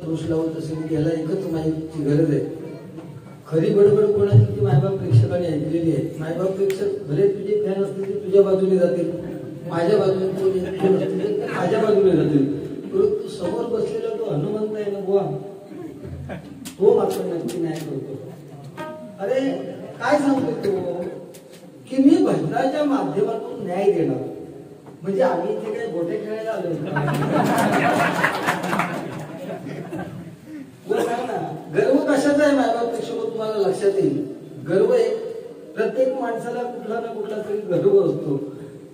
लावत असेल याला एकच माहितीची गरज आहे. खरी बडबड कोणाची ती मायबाप प्रेक्षकांनी ऐकलेली आहे. मायबाप प्रेक्षक भले तुझे फॅन असतील ते तुझ्या बाजूने जातील, माझ्या बाजूने माझ्या बाजूने जातील, परंतु समोर बसलेला तो हनुमंत आहे ना बुवा, तो मात्र नक्की न्याय करतो. अरे काय सांगतो तो की मी भजनाच्या माध्यमातून न्याय देणार. म्हणजे आम्ही इथे काही गोटे खेळायला आलो ना. गर्व कशाचा आहे मायबाप प्रेक्षक तुम्हाला लक्षात येईल. गर्व आहे प्रत्येक माणसाला कुठला ना कुठला तरी गर्व असतो.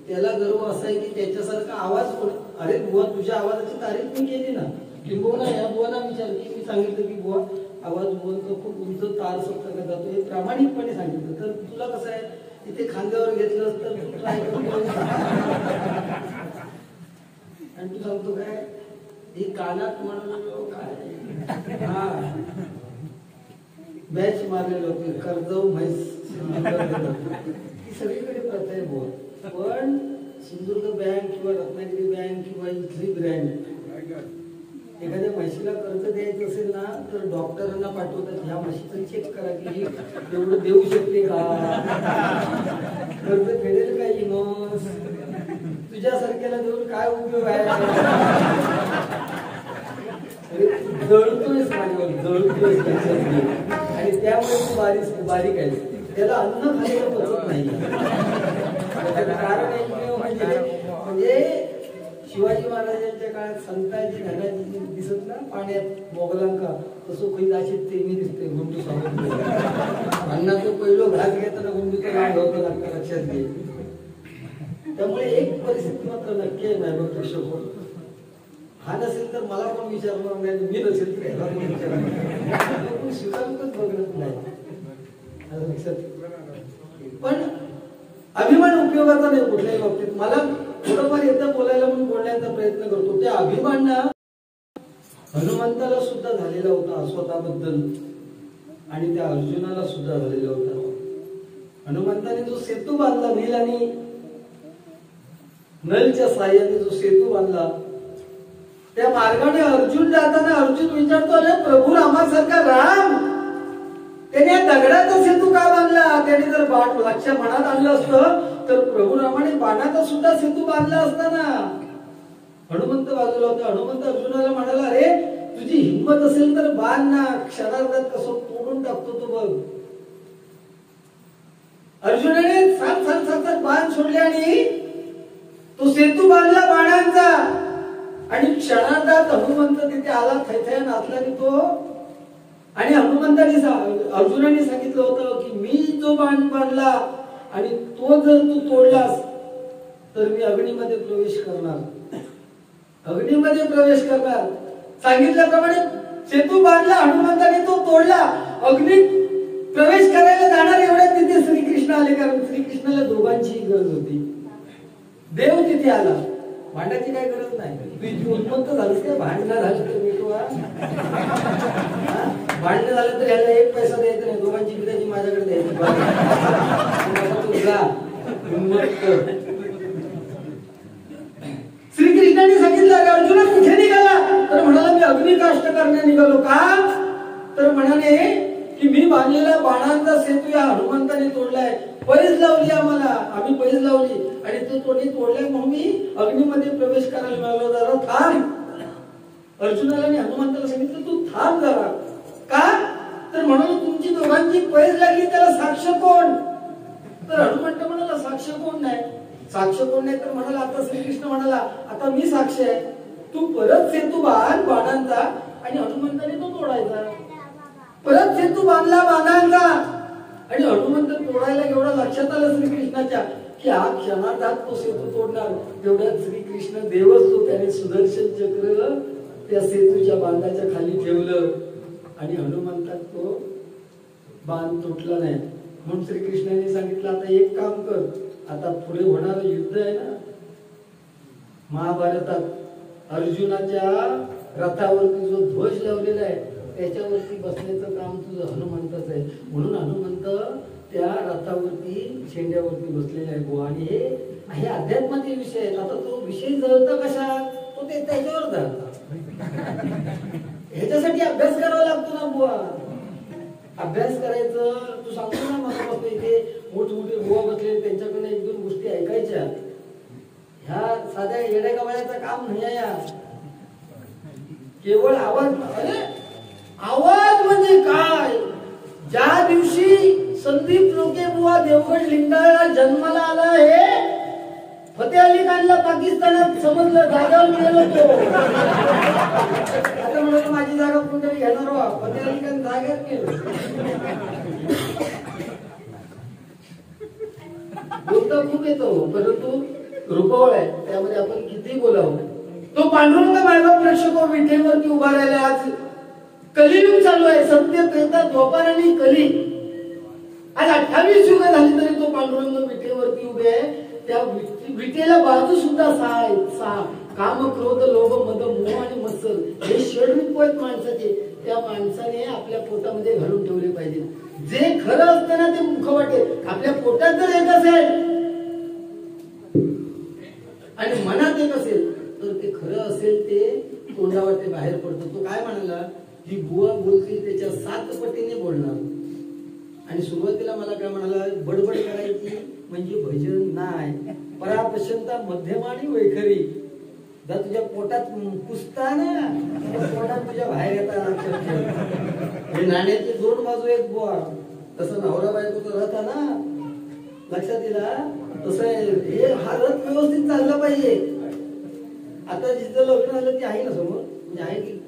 त्याला गर्व असा आहे की त्याच्यासारखा आवाज कोण. अरे बुवा तुझ्या आवाजाची तारीफ मी केली ना, किंबहुना या बुवाना विचार की मी सांगितलं की बुवा आवाज बोलतो खूप उंच तार सप्तका जातो हे प्रामाणिकपणे सांगितलं. तर तुला कसं आहे इथे खांद्यावर घेतलं तर तू ट्राय करतो आणि तू सांगतो काय ही कानात म्हणून काय हा बॅच मारलेलो कर्जव म्हैस ही सगळीकडे प्रथा आहे बोल. पण सिंधुदुर्ग बँक किंवा रत्नागिरी बँक किंवा इथली ब्रँड एखाद्या म्हशीला कर्ज द्यायचं असेल ना तर डॉक्टरांना पाठवतात ह्या म्हशीचं चेक करा की एवढं देऊ शकते का, कर्ज फेडेल का ही म्हस, तुझ्यासारख्याला देऊन काय उपयोग आहे. जळतोयस माझ्यावर जळतोयस आणि त्यामुळे तू बारीक आहे. त्याला अन्न खायला पचत नाही. कारण म्हणजे शिवाजी महाराजांच्या काळात संतांची धनाची दिसत ना पाण्यात मोगलांका तसं काही दाशीत ते मी दिसते गुंडू सांगतो अन्नाचं पहिलो घास घेताना गुंडूचं नाव घ्यावं लागतं लक्षात घे. त्यामुळे एक परिस्थिती मात्र नक्की आहे मायबाप प्रेक्षक हा नसेल तर मला पण विचारणार नाही, मी नसेल तर ह्याला पण विचारणार पण स्वीकारूनच बघत नाही लक्षात. पण अभिमान उपयोगाचा नाही कुठल्याही बाबतीत. मला थोडंफार एकदा बोलायला म्हणून बोलण्याचा प्रयत्न करतो. त्या अभिमान ना हनुमंताला सुद्धा झालेला होता स्वतःबद्दल आणि त्या अर्जुनाला सुद्धा झालेला होता. हनुमंताने जो सेतू बांधला नील आणि नलच्या साह्याने जो सेतू बांधला त्या मार्गाने अर्जुन जाताना अर्जुन विचारतो अरे प्रभू रामासारखा राम त्याने दगडाचा सेतू का बांधला. त्याने जर लक्ष मनात आणलं असतं तर प्रभू रामाने बाणाचा सुद्धा सेतू बांधला असता ना. हनुमंत बाजूला होता. हनुमंत अर्जुनाला म्हणाला अरे तुझी हिंमत असेल तर बाण ना, क्षणार्धात कसं तोडून टाकतो तो बघ. अर्जुनाने सात बाण सोडले आणि तो सेतू बांधला बाणांचा आणि क्षणार्धात हनुमंत तिथे आला थैथया नाचला तो. आणि हनुमंताने अर्जुनाने सांगितलं होतं की मी जो बाण बांधला आणि तो जर तू तोडलास तर मी अग्नीमध्ये प्रवेश करणार, अग्नीमध्ये प्रवेश करणार. सांगितल्याप्रमाणे सेतू बांधला हनुमंताने तो तोडला, अग्नीत प्रवेश करायला जाणार एवढ्यात तिथे श्रीकृष्ण आले. कारण श्रीकृष्णाला दोघांची गरज होती. देव तिथे आला, भांडायची काय गरज नाही. तू उन्मत्त झालीस काय भांडणं झालं तर मी भांडणं झालं तर याला एक पैसा द्यायचा नाही, दोघांची बिदाची माझ्याकडे द्यायची. श्रीकृष्णाने सांगितलं अर्जुना कुठे निघाला तर म्हणाला मी अग्निकाष्ट करण्या निघालो. का तर म्हणाले की मी बांधलेला बाणांचा सेतू या हनुमंताने तोडलाय, पैज लावली आम्हाला, आम्ही पैज लावली आणि तो तोडलाय म्हणून मी अग्नीमध्ये प्रवेश करायला मिळालो. जरा थांब. अर्जुनाला आणि हनुमंताला सांगितलं तू थांब जरा. का तर म्हणून तुमची दोघांची पैज लागली त्याला साक्ष कोण. तर हनुमंत म्हणाला साक्ष कोण नाही. साक्ष कोण नाही तर म्हणाला आता श्रीकृष्ण म्हणाला आता मी साक्ष आहे, तू परत सेतू बांध बाणांचा आणि हनुमंताने तो तोडायचा. परत सेतू बांधला बाणांचा आणि हनुमंत तोडायला एवढं लक्षात आलं श्रीकृष्णाच्या की हा क्षणार्धात तो सेतू तोडणार. तेवढ्यात श्रीकृष्ण देवच तो त्याने सुदर्शन चक्र त्या सेतूच्या बांधाच्या खाली ठेवलं आणि हनुमंतात तो बाण तुटला नाही. म्हणून श्रीकृष्णाने सांगितलं आता एक काम कर, आता पुढे होणारं युद्ध आहे ना महाभारतात अर्जुनाच्या रथावरती जो ध्वज लावलेला आहे त्याच्यावरती बसण्याचं काम तुझं हनुमंताचं आहे. म्हणून हनुमंत त्या रथावरती शेंड्यावरती बसलेला आहे बुवा. आणि हे अध्यात्माचे विषय आहेत. आता तो विषय जळता कशा तो ते त्याच्यावर जळता ह्याच्यासाठी अभ्यास करावा लागतो ना बुवा. अभ्यास करायचं. तू सांगतो ना मला फक्त इथे मोठमोठे बुवा बसले त्यांच्याकडनं एक दोन गोष्टी ऐकायच्या. ह्या साध्या येड्या गवळ्याचं काम नाही आहे या. केवळ आवाज. अरे आवाज म्हणजे काय? ज्या दिवशी संदीप लोके बुवा देवगड लिंगाळा जन्माला आला हे फतेह अली खानला पाकिस्तानात समजलं, जागावर गेलो तो. आता म्हणून माझी जागा कोणतरी घेणार व्हा. फतेह अली खान जागेत गेलो. बोलता खूप येतो परंतु रुपवळ आहे, त्यामध्ये आपण किती बोलावं. तो पांडुरंग मायबाप प्रेक्षक विठेवरती उभा राहिला. आज कलियुग चालू आहे. सत्य, त्रेता, द्वापार आणि कली. आज 28 युग झाली तरी तो पांडुरंग विठेवरती उभे आहे. त्या विटेला बाजू सुद्धा सहा काम, क्रोध, लोभ, मद, मोह आणि मत्सर हे षडरूप आहेत माणसाचे. त्या माणसाने आपल्या पोटामध्ये घालून ठेवले पाहिजे. जे खरं असतं ना ते मुखवाटे. आपल्या पोटात जर एक असेल आणि मनात एक असेल तर ते खरं असेल ते तोंडावाटे बाहेर पडतं. तो काय म्हणाला की बुवा बोलतील त्याच्या 7 पटीने बोलणार. आणि सुरुवातीला मला काय म्हणाला, बडबड करायची म्हणजे भजन नाही. परापश्यंता मध्यम आणि वैखरी. जर तुझ्या पोटात कुसता ना पोटात तुझ्या बाहेर येता. लक्षात ठेव. हे नाण्याची 2 बाजू आहेत बुवा. तसं नवरा बायकोचा रथ आहे ना, लक्षात दिला तसं हे हा रथ व्यवस्थित चालला पाहिजे. आता जिथं लग्न झालं ती आहे ना समोर, म्हणजे आहे की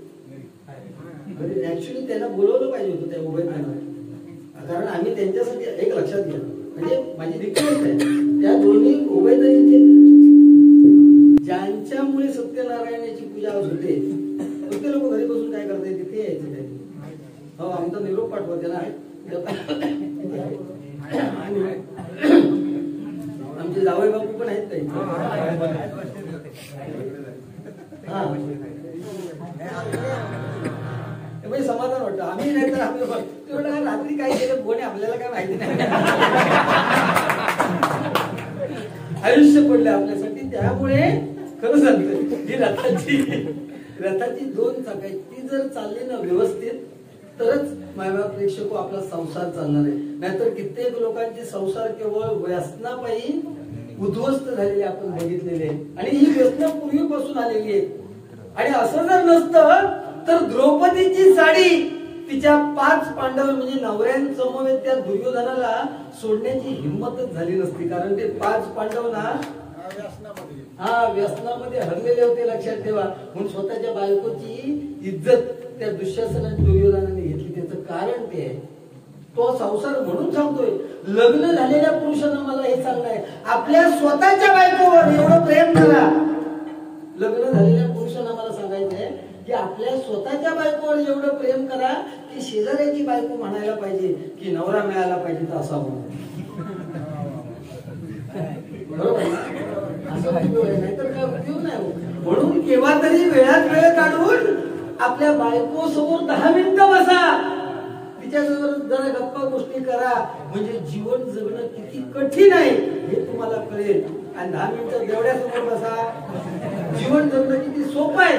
ऍक्च्युली त्यांना बोलवलं पाहिजे होतं त्या उभयतांना. कारण आम्ही त्यांच्यासाठी एक लक्षात घ्या, म्हणजे माझी रिक्वेस्ट आहे त्या दोन्ही उभयतांचे ज्यांच्यामुळे सत्यनारायणाची पूजा आज होते ते लोक घरी बसून काय करताय तिथे यायचं काय. हो आमचा निरोप पाठवा त्यांना. आमचे जावई बापू पण आहेत काही. हा म्हणजे समाधान वाटतं. आम्ही नाही तर आम्ही रात्री काय केलं कोणी आपल्याला काय माहिती नाही. आयुष्य पडले आपल्यासाठी. त्यामुळे खरं सांगतो जी रथाची 2 चाक आहेत ती जर चालली ना व्यवस्थित तरच मायबाप प्रेक्षक आपला संसार चालणार आहे. नाहीतर कित्येक लोकांचे संसार केवळ व्यसनापायी उद्ध्वस्त झालेले आपण बघितलेले. आणि ही व्यसन पूर्वीपासून आलेली आहे. आणि असं जर नसतं तर द्रौपदीची साडी तिच्या 5 पांडव म्हणजे नवऱ्यांसमवेत त्या दुर्योधनाला सोडण्याची हिंमतच झाली नसती. कारण ते 5 पांडव ना व्यसनामध्ये हरलेले होते. लक्षात ठेवा. म्हणून स्वतःच्या बायकोची इज्जत त्या दुःशासन आणि दुर्योधनाने घेतली. त्याचं कारण ते आहे. तो संसार म्हणून सांगतोय लग्न झालेल्या पुरुषांना मला हे सांगणं आहे आपल्या स्वतःच्या बायकोवर एवढं प्रेम करा. लग्न झालेल्या पुरुषांना मला सांगायचंय की आपल्या स्वतःच्या बायकोवर एवढं प्रेम करा की शेजाऱ्याची बायको म्हणायला पाहिजे की नवरा मिळायला पाहिजे तर असा म्हणून. बरोबर असं नाहीतर काय उपयोग नाही. म्हणून केव्हा तरी वेळात वेळ काढून आपल्या बायको समोर 10 मिनिटं बसा. तिच्याजवळ जरा गप्पा गोष्टी करा. म्हणजे जीवन जगणं किती कठीण आहे हे तुम्हाला कळेल. आणि 10 मिनिटं देवड्यासमोर बसा. जीवन जगणं किती सोपं आहे.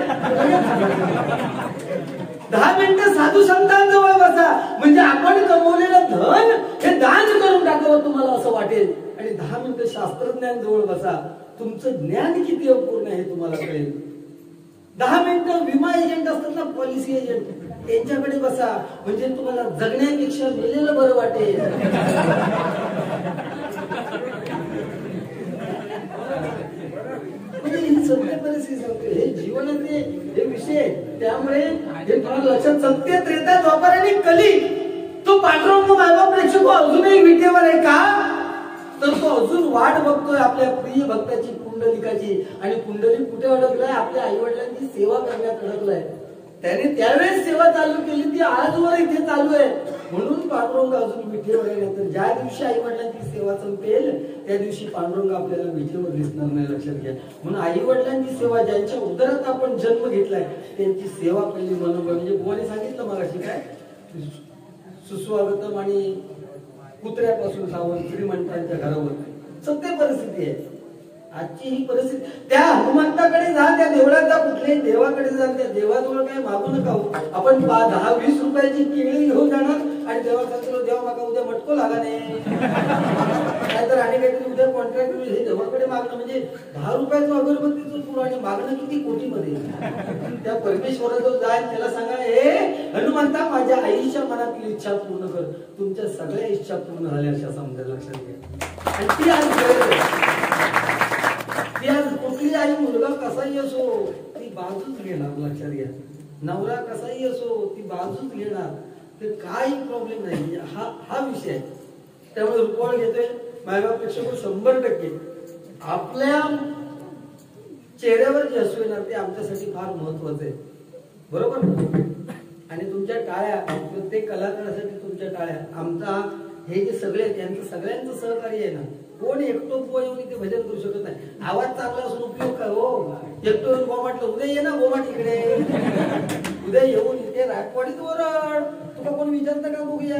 10 मिनिटं साधू संतांजवळ बसा. म्हणजे आपण कमवलेलं धन हे दान करून टाकावं तुम्हाला असं वाटेल. आणि 10 मिनिटं शास्त्रज्ञांजवळ बसा. तुमचं ज्ञान किती अपूर्ण आहे तुम्हाला कळेल. 10 मिनिटं विमा एजंट असतात ना, पॉलिसी एजंट, त्यांच्याकडे बसा. म्हणजे तुम्हाला जगण्यापेक्षा मेलेलं बरं वाटेल. सत्य परिस्थिती सांगतो. हे जीवनाचे हे विषय. त्यामुळे हे तुम्हाला लक्षात. सत्य, त्रेता, द्वापार आणि कली. तो पांडुरंग मायबाप प्रेक्षक अजूनही विटेवर आहे का तर तो अजून वाट बघतोय आपल्या प्रिय भक्ताची, पुंडलिकाची. आणि पुंडलिक कुठे अडकलाय? आपल्या आई वडिलांची सेवा करण्यात अडकलाय. त्याने त्यावेळेस सेवा चालू केली ती आजवर इथे चालू आहे. म्हणून पांडुरंग अजून विठेवर आहे. तर ज्या दिवशी आई वडिलांची सेवा संपेल त्या दिवशी पांडुरंग आपल्याला विठेवर दिसणार नाही. लक्षात घ्या. म्हणून आई वडिलांची सेवा, ज्यांच्या उदरात आपण जन्म घेतलाय त्यांची सेवा पहिली मनोबळ. म्हणजे बुवाने सांगितलं मगाशी काय सुस्वागतम आणि कुत्र्यापासून सावध श्रीमंतांच्या घरावर. सत्य परिस्थिती आहे. आजची ही परिस्थिती. त्या हनुमंताकडे जा, त्या देवळात जा, कुठल्याही देवाकडे जा, त्या देवाजवळ काही मागू नका. आपण 10-20 रुपयाची केळी घेऊन जाणार आणि देवा सांगतो देवा मागा उद्या मटको लागा नाही, नाहीतर आणि काहीतरी उद्या कॉन्ट्रॅक्ट हे देवाकडे मागणं म्हणजे 10 रुपयाचं अगरबत्तीचं पुरं आणि मागणं किती कोटीमध्ये. त्या परमेश्वराजवळ जाय, त्याला सांगा हे हनुमंता माझ्या आईच्या मनातली इच्छा पूर्ण कर. तुमच्या सगळ्या इच्छा पूर्ण झाल्या अशा समजा लक्षात घ्या. आणि ती आज कुठली आई मुलगा कसाही असो ती बाजूच घेणार, लक्षात घ्या. नवरा कसाही असो ती बाजूच घेणार, ते काही प्रॉब्लेम नाही. हा विषय आहे. त्यामुळे रुपवळ घेतोय मायबापेक्षा 100% आपल्या चेहऱ्यावर जे हसू येणार ते आमच्यासाठी फार महत्वाचं आहे, बरोबर. आणि तुमच्या टाळ्या, प्रत्येक कलाकारासाठी तुमच्या टाळ्या. आमचा हे जे सगळे त्यांचं सगळ्यांचं सहकार्य आहे ना. कोण एकटो बुवा येऊन इथे भजन करू शकत नाही. आवाज चांगला असून उपयोग काय हो. एकटो येऊन गोमाटलं उद्या ये ना गोमाट इकडे, उद्या येऊन इथे रायवाडीत ओरड, तुला कोण विचारतं का बघूया.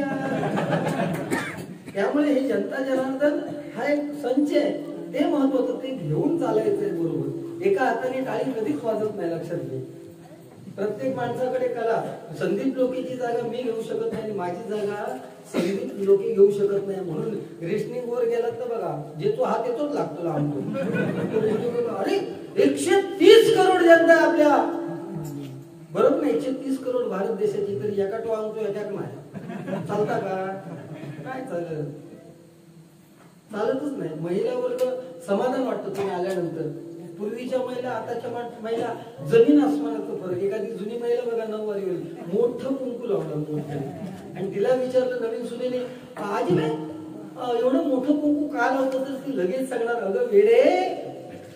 त्यामुळे हे जनता जनार्दन हा एक संच आहे, ते महत्वाचं, ते घेऊन चालायचंय बरोबर. एका हाताने टाळी कधीच वाजत नाही, लक्षात घे. प्रत्येक माणसाकडे कला. संदीप लोकेची जागा मी घेऊ शकत नाही, माझी जागा संदीप लोके घेऊ शकत नाही. म्हणून रेशनिंग वर गेला तर बघा जे तो हात येतोच लागतो लांबतो. अरे 130 करोड जनता आपल्या, बरोबर ना. 130 करोड भारत देशाची, तरी एका तो आणतो एकाक नाही. चालता का? काय चालत? चालतच नाही. महिला वर्ग समाधान वाटतं तुम्ही आल्यानंतर. पूर्वीच्या महिला आताच्या महिला जमीन आसमानाचा फरक. एखादी जुनी महिला बघा 9 वारी होईल मोठं कुंकू लावणार मोठं, आणि तिला विचारलं नवीन सुनेने आजी बाई एवढं मोठं कुंकू का लावतं, तर ती लगेच सांगणार अगं वेडे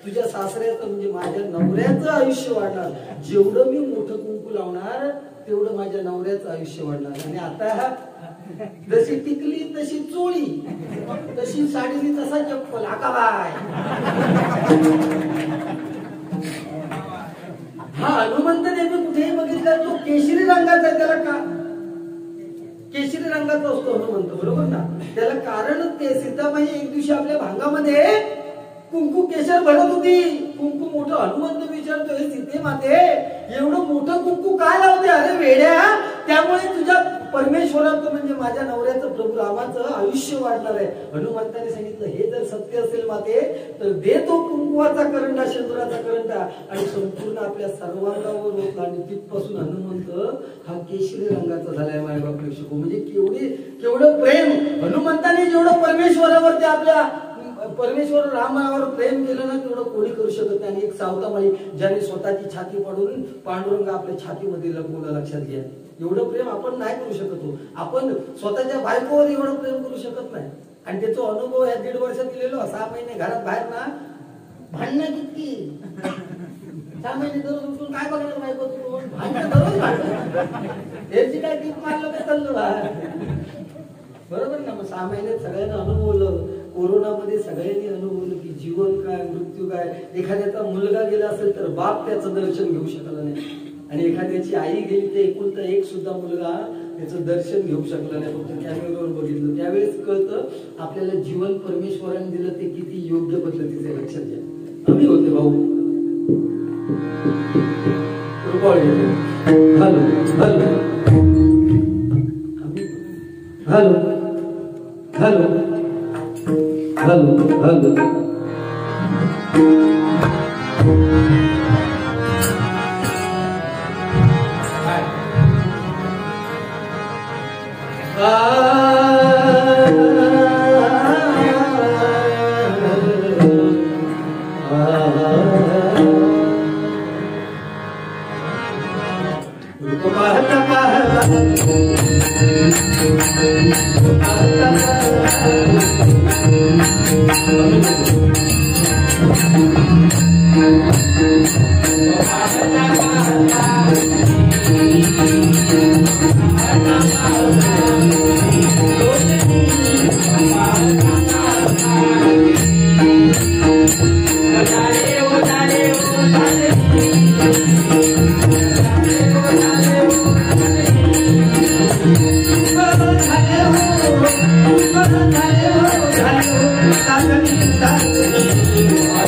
तुझ्या सासऱ्याचं म्हणजे माझ्या नवऱ्याचं आयुष्य वाढणार. जेवढं मी मोठं कुंकू लावणार तेवढं माझ्या नवऱ्याचं आयुष्य वाढणार. आणि आता जशी टिकली तशी चोळी, तशी साडीली तसा चप्पल. आका बाय हा हनुमंत नेहमी कुठेही बघितला तो केशरी रंगाचा आहे. त्याला का केशरी रंगाचा असतो हनुमंत, बरोबर ना. त्याला कारणच ते, सीताबाई एक दिवशी आपल्या भांगामध्ये कुंकू केशर भरत होती. कुंकू मोठं. हनुमंत विचारतो हे सीते माते एवढं मोठं कुंकू काय लावते. अरे वेड्या, त्यामुळे तुझ्या परमेश्वराचं म्हणजे माझ्या नवऱ्याचं प्रभू रामाचं आयुष्य वाढणार आहे. हनुमंताने सांगितलं हे जर सत्य असेल माते तर दे तो कुंकुवाचा करंडा, शेंदुराचा करंडा, आणि संपूर्ण आपल्या सर्वांगावर होता. आणि तिथपासून हनुमंत हा केशरी रंगाचा झालाय मायबाप प्रेक्षक. म्हणजे केवढं प्रेम हनुमंताने जेवढं परमेश्वरावरती आपल्या परमेश्वर रामावर प्रेम केलं ना तेवढं कोणी करू शकत नाही. आणि एक सावतामाई ज्याने स्वतःची छाती पाडून पांडुरंग आपल्या छातीमध्ये लपवलं, लक्षात घ्या. एवढं प्रेम आपण नाही करू शकतो. आपण स्वतःच्या बायकोवर एवढं प्रेम करू शकत नाही. आणि त्याचा अनुभव या 1.5 वर्षात दिलेलो. 6 महिने घरात बाहेर ना भांडणं किती. 6 महिने दररोज उठून काय बघणार बायको, भांडणं दररोज भांडणं. याची काय टीप मारलं काय चाललं बाहेर, बरोबर ना. मग 6 महिन्यात सगळ्यांना अनुभवलं. कोरोनामध्ये सगळ्यांनी अनुभवलं की जीवन काय मृत्यू काय. एखाद्याचा मुलगा गेला असेल तर बाप त्याचं दर्शन घेऊ शकला नाही, आणि एखाद्याची आई गेली तर एकुलता एक सुद्धा मुलगा त्याचं दर्शन घेऊ शकला नाही, फक्त कॅमेऱ्यावर बघितलं. त्यावेळेस कळतं आपल्याला जीवन परमेश्वराने दिलं ते किती योग्य पद्धतीचे. लक्षात घ्या. आम्ही होते भाऊ hello hello hello hello hello hello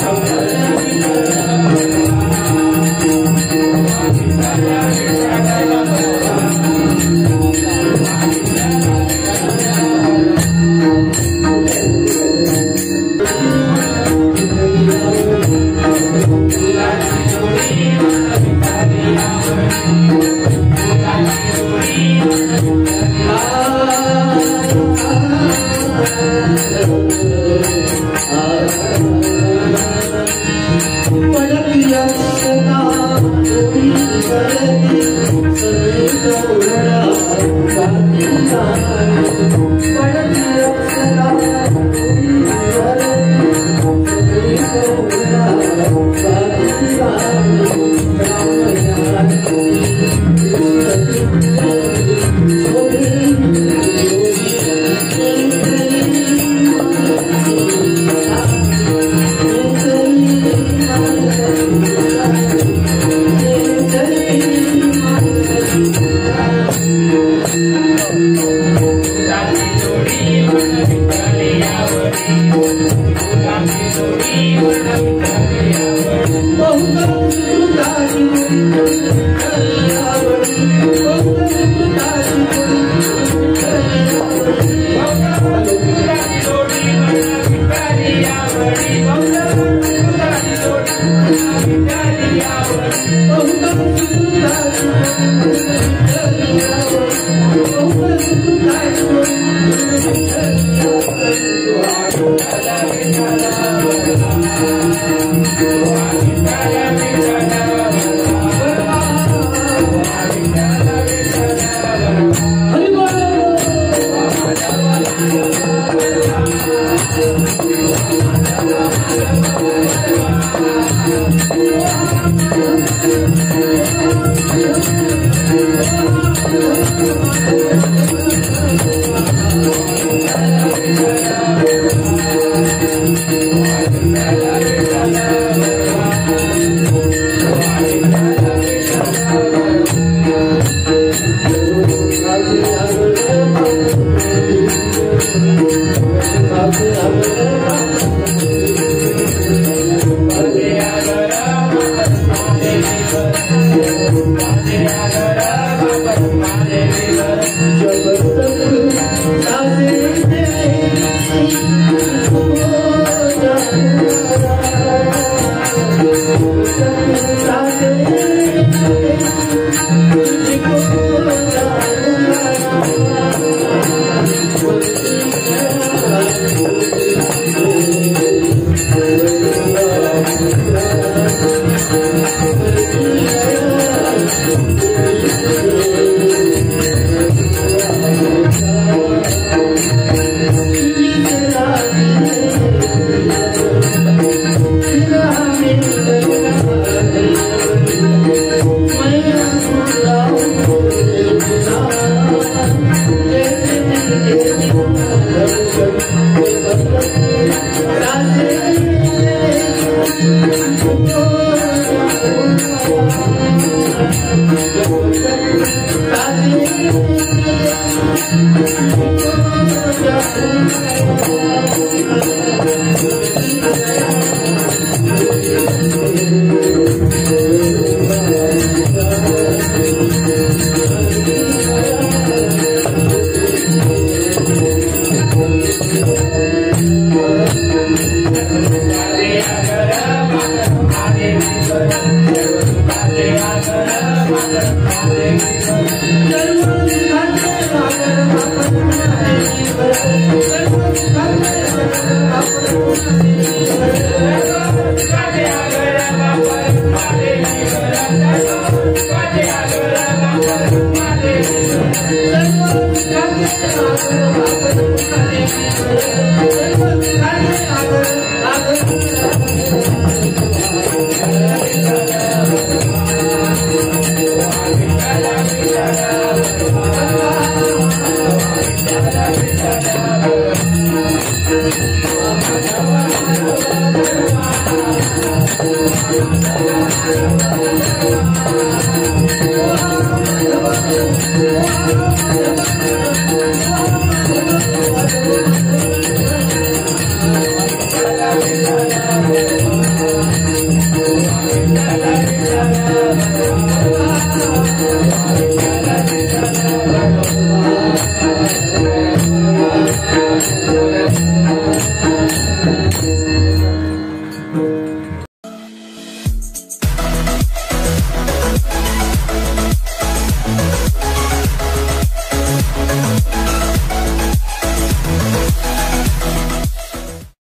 Thank you.